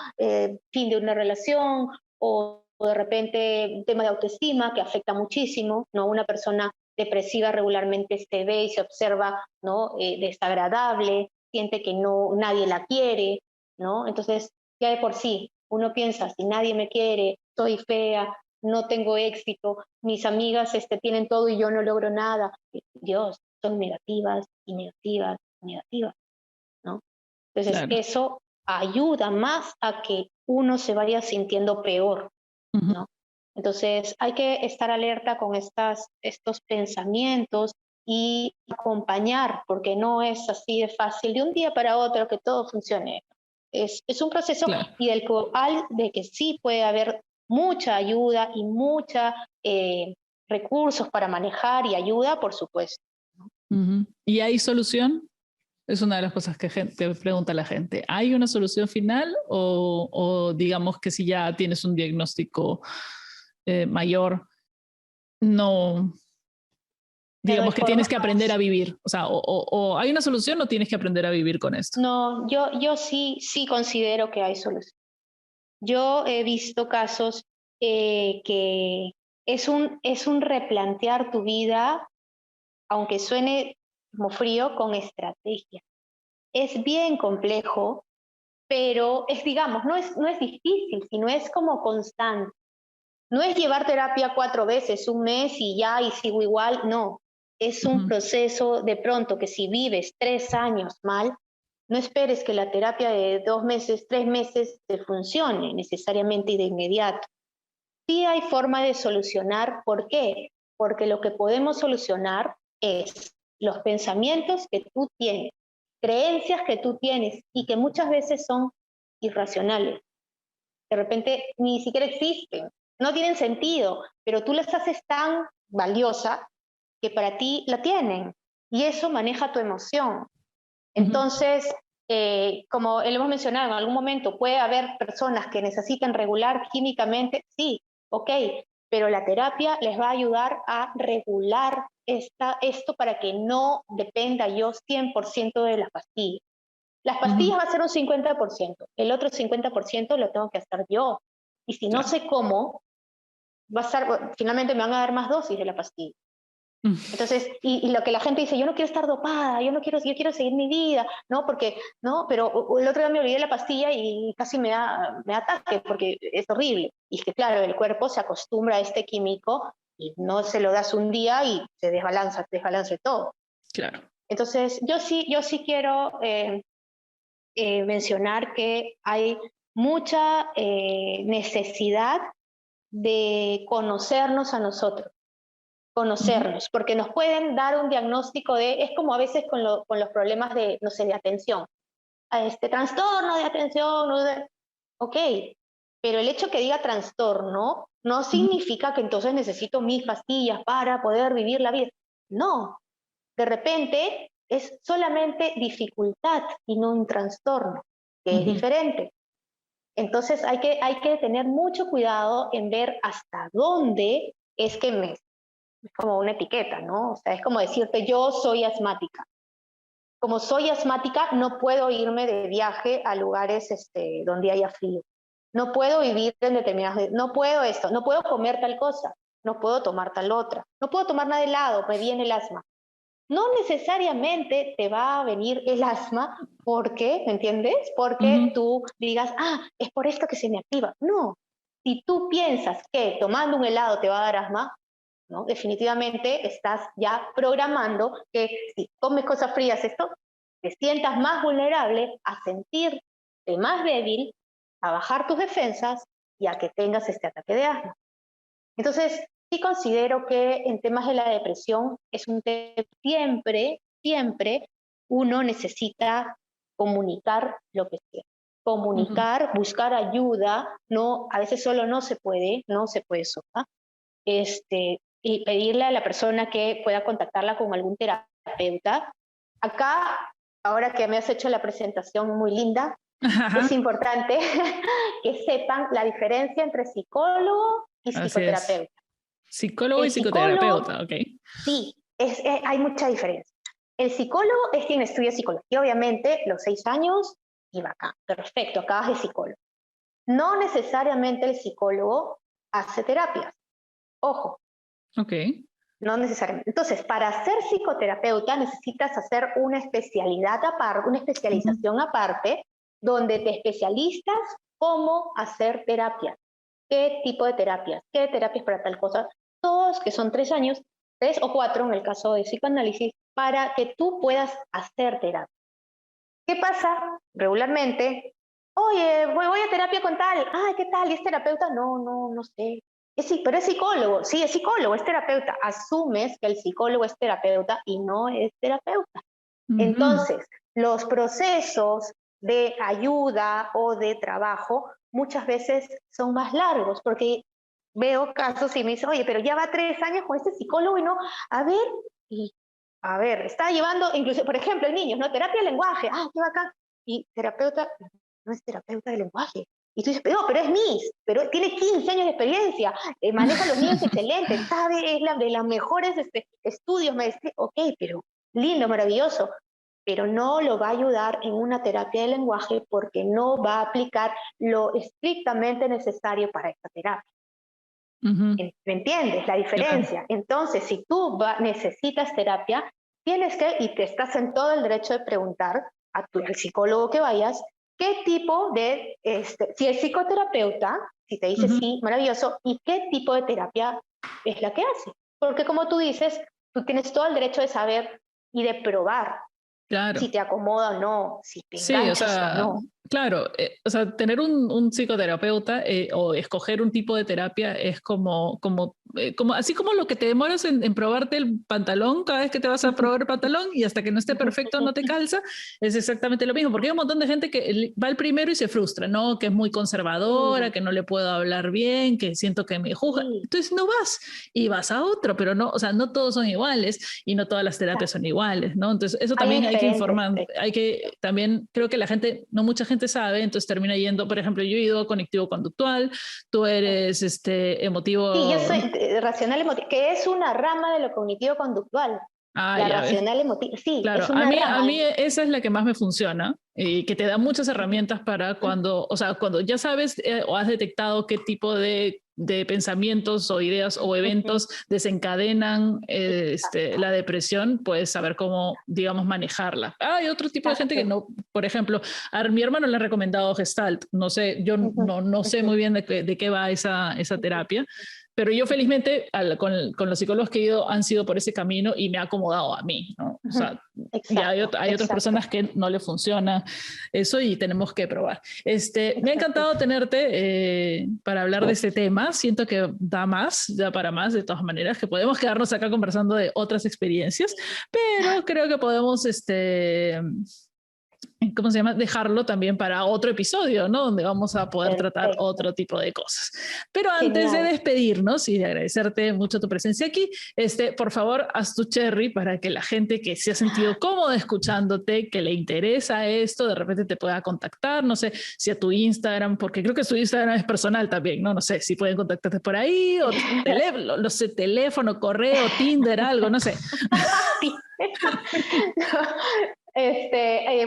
fin de una relación o de repente un tema de autoestima que afecta muchísimo, ¿no? Una persona depresiva regularmente se ve y se observa, ¿no? Desagradable, siente que no, nadie la quiere, ¿no? Entonces, ya de por sí, uno piensa, si nadie me quiere, soy fea, no tengo éxito, mis amigas tienen todo y yo no logro nada. Dios, son negativas y negativas y negativas, ¿no? Entonces Claro. eso ayuda más a que uno se vaya sintiendo peor, ¿no? Entonces hay que estar alerta con estos pensamientos y acompañar, porque no es así de fácil de un día para otro que todo funcione. Es un proceso Claro. y del cual de que sí puede haber mucha ayuda y mucha recursos para manejar y ayuda, por supuesto. ¿Y hay solución? Es una de las cosas que te pregunta la gente. ¿Hay una solución final o digamos que si ya tienes un diagnóstico mayor, no, Te doy digamos que tienes forma. que aprender a vivir? O sea, o hay una solución o tienes que aprender a vivir con esto. No, yo sí considero que hay solución. Yo he visto casos que es un replantear tu vida, aunque suene como frío, con estrategia. Es bien complejo, pero digamos, no es difícil, sino es como constante. No es llevar terapia 4 veces, un mes y ya, y sigo igual, no. Es un proceso de pronto que si vives 3 años mal, no esperes que la terapia de 2 meses, 3 meses te funcione necesariamente y de inmediato. Sí hay forma de solucionar, ¿por qué? Porque lo que podemos solucionar es los pensamientos que tú tienes, creencias que tú tienes y que muchas veces son irracionales. De repente ni siquiera existen, no tienen sentido, pero tú las haces tan valiosa que para ti la tienen. y eso maneja tu emoción. Entonces, como lo hemos mencionado en algún momento, puede haber personas que necesiten regular químicamente, sí, ok, pero la terapia les va a ayudar a regular esto para que no dependa yo 100% de las pastillas. Las pastillas va a ser un 50%, el otro 50% lo tengo que hacer yo. Y si no Claro. sé cómo, finalmente me van a dar más dosis de la pastilla. Entonces, y lo que la gente dice, yo no quiero estar dopada, yo quiero seguir mi vida, ¿no? Porque, no, pero el otro día me olvidé la pastilla y casi me da ataque porque es horrible. Y es que, claro, el cuerpo se acostumbra a este químico y no se lo das un día y se desbalanza todo. Claro. Entonces, yo sí quiero mencionar que hay mucha necesidad de conocernos a nosotros, porque nos pueden dar un diagnóstico es como a veces con los problemas de, no sé, de atención, trastorno de atención, ok, pero el hecho que diga trastorno no significa que entonces necesito mis pastillas para poder vivir la vida. No, de repente es solamente dificultad y no un trastorno, que es diferente. Entonces hay que tener mucho cuidado en ver hasta dónde es que es como una etiqueta, ¿no? O sea, es como decirte, yo soy asmática. Como soy asmática, no puedo irme de viaje a lugares donde haya frío. No puedo vivir en determinados... No puedo esto, no puedo comer tal cosa, no puedo tomar tal otra, no puedo tomar nada de helado, me viene el asma. No necesariamente te va a venir el asma porque, ¿me entiendes? Porque tú digas, es por esto que se me activa. No, si tú piensas que tomando un helado te va a dar asma, ¿no? Definitivamente estás ya programando que si comes cosas frías, te sientas más vulnerable a sentirte más débil, a bajar tus defensas y a que tengas este ataque de asma. Entonces, sí considero que en temas de la depresión es un tema siempre uno necesita comunicar lo que siente. Comunicar, buscar ayuda, no, a veces solo no se puede sola. Y pedirle a la persona que pueda contactarla con algún terapeuta. Acá, ahora que me has hecho la presentación muy linda, es importante que sepan la diferencia entre psicólogo y psicoterapeuta. Psicólogo y psicoterapeuta, ok. Sí, hay mucha diferencia. El psicólogo es quien estudia psicología, obviamente, los 6 años, y va acá. Perfecto, acabas de psicólogo. No necesariamente el psicólogo hace terapias. Ojo. Ok. No necesariamente. Entonces, para ser psicoterapeuta necesitas hacer una especialidad aparte, una especialización aparte, donde te especialistas cómo hacer terapias, qué tipo de terapias, qué terapias para tal cosa, todos que son 3 años, 3 o 4 en el caso de psicoanálisis, para que tú puedas hacer terapia. ¿Qué pasa? Regularmente, oye, voy a terapia con tal, ¿qué tal? ¿Y es terapeuta? No sé. Pero es psicólogo, sí, es psicólogo, es terapeuta. Asumes que el psicólogo es terapeuta y no es terapeuta. Entonces, los procesos de ayuda o de trabajo muchas veces son más largos, porque veo casos y me dicen, oye, pero ya va 3 años con este psicólogo y no, a ver, está llevando, incluso, por ejemplo, en niños, ¿no? Terapia de lenguaje, qué bacán. Y terapeuta, no es terapeuta de lenguaje. Y tú dices, pero es Miss, pero tiene 15 años de experiencia, maneja a los niños excelentes, sabe, es de los mejores estudios, maestría. Ok, pero lindo, maravilloso, pero no lo va a ayudar en una terapia de lenguaje porque no va a aplicar lo estrictamente necesario para esta terapia. ¿Me entiendes? La diferencia. Entonces, si tú necesitas terapia, tienes que, y te estás en todo el derecho de preguntar al psicólogo que vayas, qué tipo de, si es psicoterapeuta, si te dice sí, maravilloso, y qué tipo de terapia es la que hace. Porque como tú dices, tú tienes todo el derecho de saber y de probar. Claro. Si te acomoda o no, si te enganchas o no. Claro, o sea, tener un psicoterapeuta o escoger un tipo de terapia es como como, así como lo que te demoras en probarte el pantalón cada vez que te vas a probar el pantalón y hasta que no esté perfecto no te calza, es exactamente lo mismo, porque hay un montón de gente que va al primero y se frustra, ¿no? Que es muy conservadora, que no le puedo hablar bien, que siento que me juzga. Entonces no vas y vas a otro, pero no, o sea, no todos son iguales y no todas las terapias son iguales, ¿no? Entonces eso también hay que informar, hay que también, creo que la gente, no mucha gente sabe, entonces termina yendo, por ejemplo, yo he ido a cognitivo-conductual, tú eres emotivo. Sí, yo soy racional emotivo, que es una rama de lo cognitivo-conductual. La racional emotiva, sí, claro, es una rama. A mí esa es la que más me funciona y que te da muchas herramientas para cuando, o sea, cuando ya sabes o has detectado qué tipo de pensamientos o ideas o eventos desencadenan la depresión, puedes saber cómo, digamos, manejarla. Hay otro tipo de gente que no, por ejemplo, a mi hermano le ha recomendado Gestalt, no sé, yo no sé muy bien de qué va esa terapia, pero yo felizmente con los psicólogos que he ido han sido por ese camino y me ha acomodado a mí, ¿no? O sea, exacto, hay otras personas que no le funciona eso y tenemos que probar. Me ha encantado tenerte para hablar de este tema. Siento que da para más, de todas maneras, que podemos quedarnos acá conversando de otras experiencias, pero creo que podemos ¿cómo se llama? Dejarlo también para otro episodio, ¿no? Donde vamos a poder tratar otro tipo de cosas. Pero antes de despedirnos y de agradecerte mucho tu presencia aquí, por favor, haz tu cherry para que la gente que se ha sentido cómoda escuchándote, que le interesa esto, de repente te pueda contactar, no sé, si a tu Instagram, porque creo que su Instagram es personal también, ¿no? No sé, si pueden contactarte por ahí, o no sé, teléfono, correo, Tinder, algo, no sé.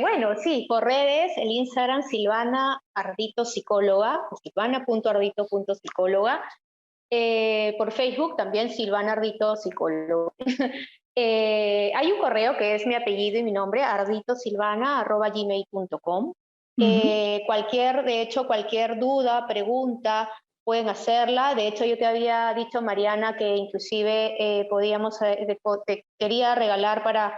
Bueno, sí, por redes, el Instagram Silvana Ardito Psicóloga, silvana.ardito.psicóloga. Por Facebook también Silvana Ardito Psicóloga. Hay un correo que es mi apellido y mi nombre, arditosilvana@gmail.com. Cualquier duda, pregunta, pueden hacerla. De hecho, yo te había dicho, Mariana, que inclusive te quería regalar para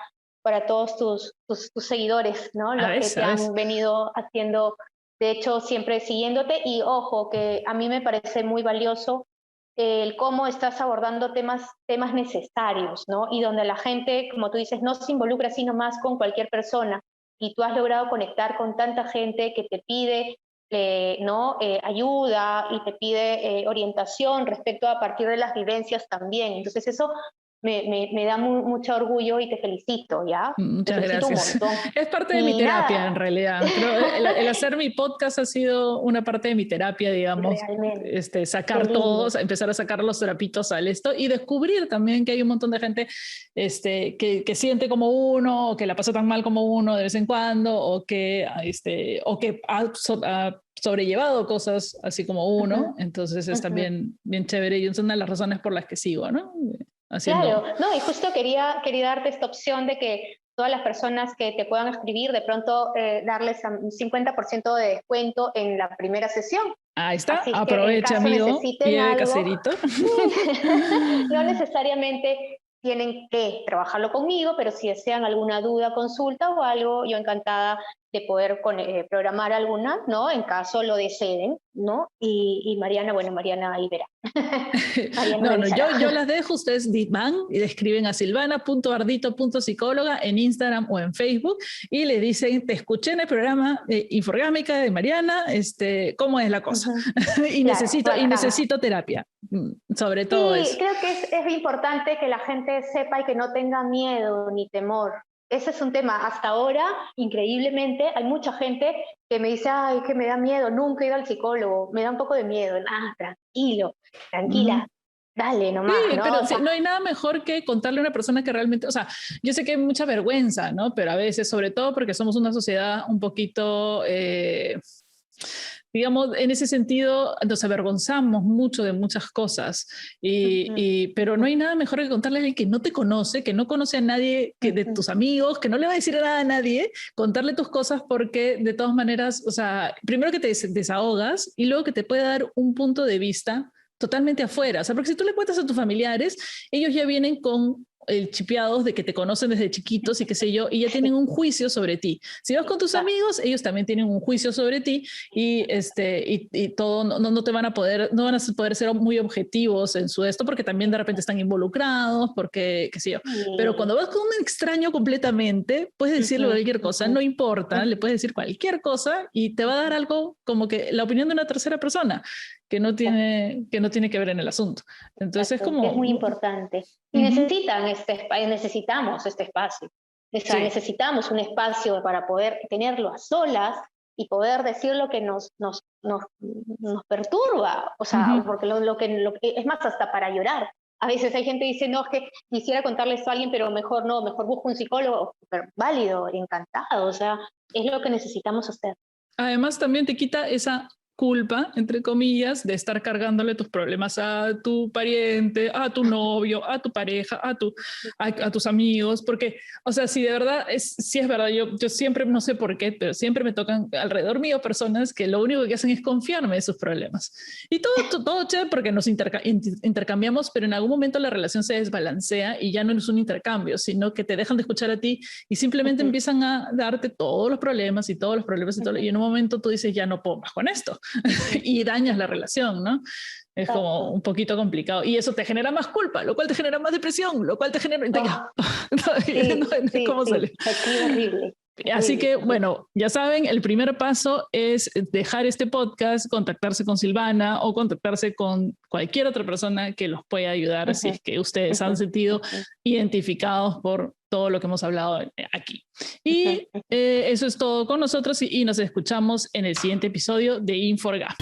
todos tus seguidores, ¿no? Los que te han venido haciendo, de hecho, siempre siguiéndote. Y ojo, que a mí me parece muy valioso el cómo estás abordando temas necesarios, ¿no? Y donde la gente, como tú dices, no se involucra así nomás con cualquier persona. Y tú has logrado conectar con tanta gente que te pide ayuda y te pide orientación respecto a partir de las vivencias también. Entonces eso me da mucho orgullo y te felicito, ¿ya? Muchas gracias. Es parte de mi terapia, en realidad. Creo el hacer mi podcast ha sido una parte de mi terapia, digamos. Realmente. Sacar todos, empezar a sacar los trapitos al esto y descubrir también que hay un montón de gente que siente como uno, o que la pasa tan mal como uno de vez en cuando, o que ha sobrellevado cosas así como uno. Entonces es también bien chévere y es una de las razones por las que sigo, ¿no? Claro, no, y justo quería darte esta opción de que todas las personas que te puedan escribir, de pronto darles un 50% de descuento en la primera sesión. Ahí está, así aprovecha, amigo, pie de caserito. No necesariamente tienen que trabajarlo conmigo, pero si desean alguna duda, consulta o algo, yo encantada de poder programar alguna, ¿no? En caso lo deseen, ¿no? Y Mariana, bueno, Mariana ahí verá. Yo las dejo, ustedes van y escriben a silvana.ardito.psicóloga en Instagram o en Facebook y le dicen, te escuché en el programa Inforgámica de Mariana, ¿cómo es la cosa? Y necesito terapia, sobre todo eso. Sí, creo que es importante que la gente sepa y que no tenga miedo ni temor. Ese es un tema. Hasta ahora, increíblemente, hay mucha gente que me dice, ay, que me da miedo, nunca he ido al psicólogo, me da un poco de miedo. Tranquila, dale nomás. Sí, ¿no? Pero sí, no hay nada mejor que contarle a una persona que realmente, o sea, yo sé que hay mucha vergüenza, ¿no? Pero a veces, sobre todo porque somos una sociedad un poquito... digamos, en ese sentido nos avergonzamos mucho de muchas cosas, pero no hay nada mejor que contarle a alguien que no te conoce, que no conoce a nadie de tus amigos, que no le va a decir nada a nadie, contarle tus cosas porque de todas maneras, o sea, primero que te desahogas y luego que te puede dar un punto de vista totalmente afuera, o sea, porque si tú le cuentas a tus familiares, ellos ya vienen con chipeados de que te conocen desde chiquitos y qué sé yo, y ya tienen un juicio sobre ti. Si vas con tus amigos, ellos también tienen un juicio sobre ti y todo, no te van a poder, no van a poder ser muy objetivos en su esto porque también de repente están involucrados, porque qué sé yo. Pero cuando vas con un extraño completamente, puedes decirle cualquier cosa, no importa, le puedes decir cualquier cosa y te va a dar algo como que la opinión de una tercera persona que no tiene que ver en el asunto. Entonces es como... Es muy importante. Y necesitamos este espacio. O sea, necesitamos un espacio para poder tenerlo a solas y poder decir lo que nos perturba. O sea, porque lo que es más, hasta para llorar. A veces hay gente que dice, no, es que quisiera contarle esto a alguien, pero mejor no, mejor busco un psicólogo. Pero válido, encantado. O sea, es lo que necesitamos hacer. Además, también te quita esa culpa, entre comillas, de estar cargándole tus problemas a tu pariente, a tu novio, a tu pareja, a tus amigos, porque, o sea, si de verdad, sí es verdad, yo siempre, no sé por qué, pero siempre me tocan alrededor mío personas que lo único que hacen es confiarme de sus problemas. Y todo chévere porque nos intercambiamos, pero en algún momento la relación se desbalancea y ya no es un intercambio, sino que te dejan de escuchar a ti y simplemente empiezan a darte todos los problemas y todos los problemas y en un momento tú dices, ya no puedo más con esto. Y dañas la relación, ¿no? Es como un poquito complicado. Y eso te genera más culpa, lo cual te genera más depresión, lo cual te genera... ¿Cómo sale? Es horrible. Así que, bueno, ya saben, el primer paso es dejar este podcast, contactarse con Silvana o contactarse con cualquier otra persona que los pueda ayudar si es que ustedes han sentido identificados por todo lo que hemos hablado aquí. Y eso es todo con nosotros y nos escuchamos en el siguiente episodio de Inforgámica.